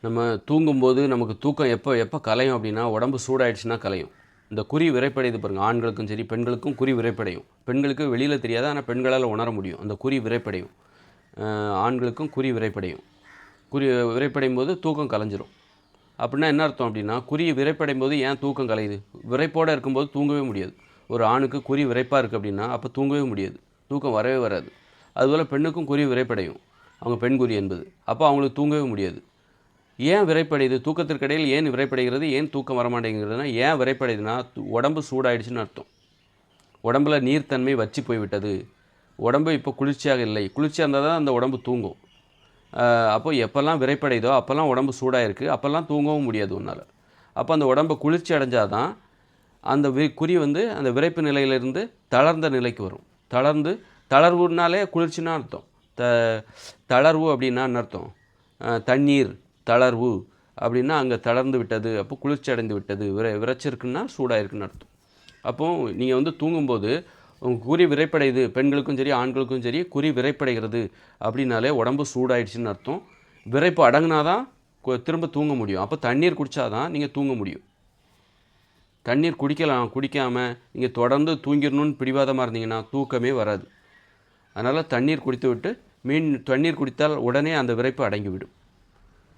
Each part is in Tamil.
நம்ம தூங்கும்போது நமக்கு தூக்கம் எப்போ கலையும் அப்படின்னா, உடம்பு சூடாயிடுச்சுன்னா கலையும். இந்த குறி விரைப்படையுது பாருங்க. ஆண்களுக்கும் சரி, பெண்களுக்கும் குறி விரைப்படையும். பெண்களுக்கு வெளியில தெரியாது. ஆனால் பெண்களால் உணர முடியும். அந்த குறி விரைப்படையும். ஆண்களுக்கும் குறி விரைப்படையும். குறி விரைப்படையும் போது தூக்கம் கலைஞ்சிரும். அப்படின்னா என்ன அர்த்தம் அப்படின்னா, குறி விரைப்படையும் போது ஏன் தூக்கம் கலையுது? விரைப்போடு இருக்கும்போது தூங்கவே முடியாது. ஒரு ஆணுக்கு குறி விரைப்பாக இருக்குது அப்படின்னா, அப்போ தூங்கவே முடியாது. தூக்கம் வரவே வராது. அதுபோல் பெண்ணுக்கும் குறி விரைப்படையும். அவங்க பெண் குறி என்பது. அப்போ அவங்களுக்கு தூங்கவே முடியாது. ஏன் விரைப்படையுது? தூக்கத்திற்கிடையில் ஏன் விரைப்படைகிறது? ஏன் தூக்கம் வரமாட்டேங்கிறதுனா, ஏன் விரைப்படையுதுன்னா, உடம்பு சூடாயிடுச்சுன்னு அர்த்தம். உடம்புல நீர்த்தன்மை வற்றி போய்விட்டது. உடம்பு இப்போ குளிர்ச்சியாக இல்லை. குளிர்ச்சியாக இருந்தால் தான் அந்த உடம்பு தூங்கும். அப்போ எப்போல்லாம் விரைப்படையுதோ அப்போல்லாம் உடம்பு சூடாக இருக்குது. அப்போல்லாம் தூங்கவும் முடியாது உன்னால். அப்போ அந்த உடம்பை குளிர்ச்சி அடைஞ்சால் தான் அந்த குறி அந்த விரைப்பு நிலையிலிருந்து தளர்ந்த நிலைக்கு வரும். தளர்வுனாலே குளிர்ச்சின்னு அர்த்தம். தளர்வு அப்படின்னா அர்த்தம் தண்ணீர் தளர்வு அப்படின்னா அங்கே தளர்ந்து விட்டது. அப்போ குளிர்ச்சி அடைந்து விட்டது. விரைச்சிருக்குன்னா சூடாக இருக்குன்னு அர்த்தம். அப்போது நீங்கள் தூங்கும்போது உங்கள் குறி விரைப்படையுது. பெண்களுக்கும் சரி ஆண்களுக்கும் சரி குறி விரைப்படைகிறது அப்படின்னாலே உடம்பு சூடாயிடுச்சுன்னு அர்த்தம். விரைப்பு அடங்கினாதான் திரும்ப தூங்க முடியும். அப்போ தண்ணீர் குடித்தாதான் நீங்கள் தூங்க முடியும். தண்ணீர் குடிக்காமல் நீங்கள் தொடர்ந்து தூங்கிடணும்னு பிடிவாதமாக இருந்தீங்கன்னா தூக்கமே வராது. அதனால் தண்ணீர் குடித்து விட்டு தண்ணீர் குடித்தால் உடனே அந்த விரைப்பு அடங்கிவிடும்.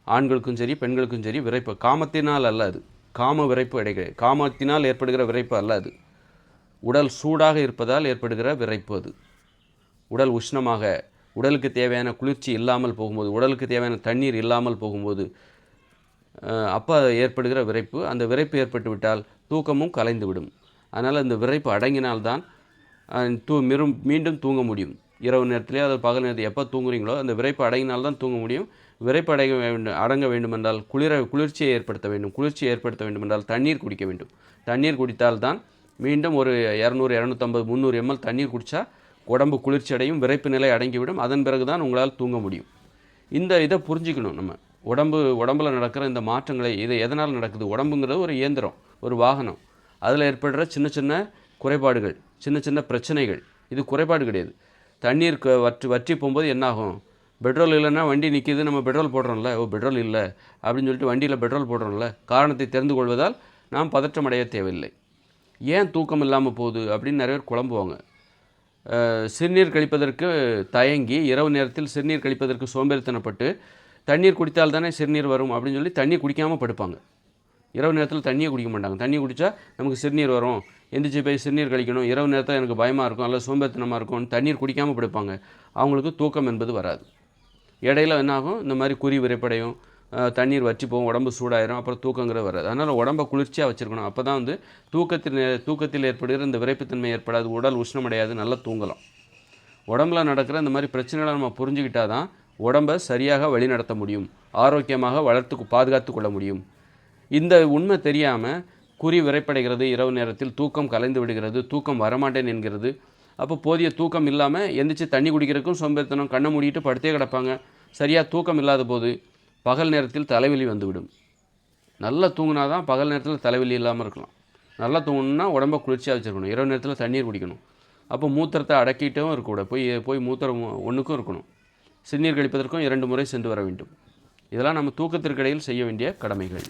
ஆண்களுக்கும் சரி பெண்களுக்கும் சரி விரைப்பு காமத்தினால் அல்ல. அது காம விரைப்பு கிடையாது. காமத்தினால் ஏற்படுகிற விரைப்பு அல்ல. அது உடல் சூடாக இருப்பதால் ஏற்படுகிற விரைப்பு. அது உடல் உஷ்ணமாக உடலுக்கு தேவையான குளிர்ச்சி இல்லாமல் போகும்போது, உடலுக்கு தேவையான தண்ணீர் இல்லாமல் போகும்போது அப்போ ஏற்படுகிற விரைப்பு. அந்த விரைப்பு ஏற்பட்டு விட்டால் தூக்கமும் கலைந்துவிடும். அதனால் இந்த விரைப்பு அடங்கினால்தான் மீண்டும் தூங்க முடியும். இரவு நேரத்திலே அது பகல் நேரத்தில் எப்போ தூங்குறீங்களோ அந்த விரைப்பு அடங்கினால்தான் தூங்க முடியும். விரைப்பு அடங்க வேண்டுமென்றால் குளிர்ச்சியை ஏற்படுத்த வேண்டும். குளிர்ச்சியை ஏற்படுத்த வேண்டுமென்றால் தண்ணீர் குடிக்க வேண்டும். தண்ணீர் குடித்தால்தான் மீண்டும் ஒரு 200, 250, 300 ml தண்ணீர் குடித்தா உடம்பு குளிர்ச்சி அடையும், விரைப்பு நிலை அடங்கிவிடும். அதன் பிறகு தான் உங்களால் தூங்க முடியும். இதை புரிஞ்சுக்கணும். நம்ம உடம்புல நடக்கிற இந்த மாற்றங்களை இது எதனால் நடக்குது? உடம்புங்கிறது ஒரு இயந்திரம், ஒரு வாகனம். அதில் ஏற்படுற சின்ன சின்ன குறைபாடுகள், சின்ன சின்ன பிரச்சனைகள். இது குறைபாடு கிடையாது. தண்ணீர் வற்றி போகும்போது என்னாகும்? பெட்ரோல் இல்லைன்னா வண்டி நிற்கிது, நம்ம பெட்ரோல் போடுறோம்ல. பெட்ரோல் இல்லை அப்படின்னு சொல்லிட்டு வண்டியில் பெட்ரோல் போடுறோம்ல. காரணத்தை தெரிந்து கொள்வதால் நாம் பதற்றம் அடைய தேவையில்லை. ஏன் தூக்கம் இல்லாமல் போகுது அப்படின்னு நிறைய பேர் குழம்புவாங்க. சிறுநீர் கழிப்பதற்கு தயங்கி இரவு நேரத்தில் சிறுநீர் கழிப்பதற்கு சோம்பேறித்தனப்பட்டு தண்ணீர் குடித்தால் தானே சிறுநீர் வரும் அப்படின்னு சொல்லி தண்ணி குடிக்காமல் படுப்பாங்க. இரவு நேரத்தில் தண்ணியை குடிக்க மாட்டாங்க. தண்ணி குடித்தா நமக்கு சிறுநீர் வரும், எந்திரிச்சு போய் சிறுநீர் கழிக்கணும், இரவு நேரத்தில் எனக்கு பயமாக இருக்கும், அல்லது சோம்பேறித்தனமாக இருக்கும்னு தண்ணீர் குடிக்காமல் படுப்பாங்க. அவங்களுக்கு தூக்கம் என்பது வராது. இடையில என்னாகும்? இந்த மாதிரி குறி விரைப்படையும், தண்ணீர் வற்றி போகும், உடம்பு சூடாயிரும், அப்புறம் தூக்கங்கிறது வராது. அதனால் உடம்பை குளிர்ச்சியாக வச்சுருக்கணும். அப்போ தான் தூக்கத்தில் ஏற்படுகிற இந்த விரைப்புத்தன்மை ஏற்படாது, உடல் உஷ்ணமடையாது, நல்லா தூங்கலாம். உடம்புல நடக்கிற இந்த மாதிரி பிரச்சனைகளை நம்ம புரிஞ்சுக்கிட்டால் தான் உடம்பை சரியாக வழிநடத்த முடியும், ஆரோக்கியமாக பாதுகாத்து கொள்ள முடியும். இந்த உண்மை தெரியாமல் குறி விரைப்படைகிறது, இரவு நேரத்தில் தூக்கம் கலைந்து விடுகிறது, தூக்கம் வரமாட்டேன் என்கிறது. அப்போ போதிய தூக்கம் இல்லாமல் எந்திரிச்சு தண்ணி குடிக்கிறதுக்கும் சோம்பேறித்தனம், கண்ணை மூடிட்டு படுத்தே கிடப்பாங்க. சரியாக தூக்கம் இல்லாத போது பகல் நேரத்தில் தலைவலி வந்துவிடும். நல்லா தூங்கினா தான் பகல் நேரத்தில் தலைவலி இல்லாமல் இருக்கலாம். நல்லா தூங்கணுன்னா உடம்பை குளிர்ச்சியாக வச்சுருக்கணும். இரவு நேரத்தில் தண்ணீர் குடிக்கணும். அப்போ மூத்திரத்தை அடக்கிட்டும் இருக்கக்கூடாது. போய் மூத்திரம் ஒன்றுக்கும் இருக்கணும். சிறுநீர் கழிப்பதற்கும் 2 முறை சென்று வர வேண்டும். இதெல்லாம் நம்ம தூக்கத்திற்கிடையில் செய்ய வேண்டிய கடமைகள்.